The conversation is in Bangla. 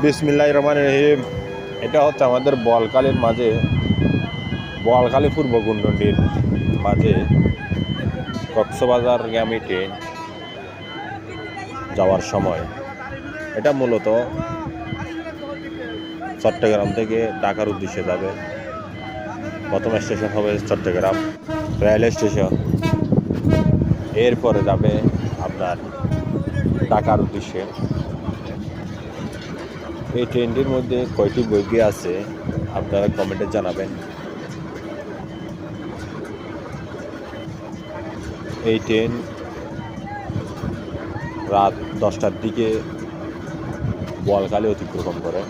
বিসমিল্লাহির রহমানির রহিম। এটা হচ্ছে আমাদের বোয়ালখালীর মাঝে, বোয়ালখালী পূর্ব গুন্ডন্ডির মাঝে কক্সবাজারগামী ট্রেন যাওয়ার সময়। এটা মূলত চট্টগ্রাম থেকে ঢাকার উদ্দেশ্যে যাবে। প্রথম স্টেশন হবে চট্টগ্রাম রেল স্টেশন, এরপরে যাবে আপনার ঢাকার উদ্দেশ্যে। এই ট্রেনটির মধ্যে কয়টি বগি আছে আপনারা কমেন্টে জানাবেন। এই ট্রেন রাত 10টার দিকে বোয়ালখালী অতিক্রম করে।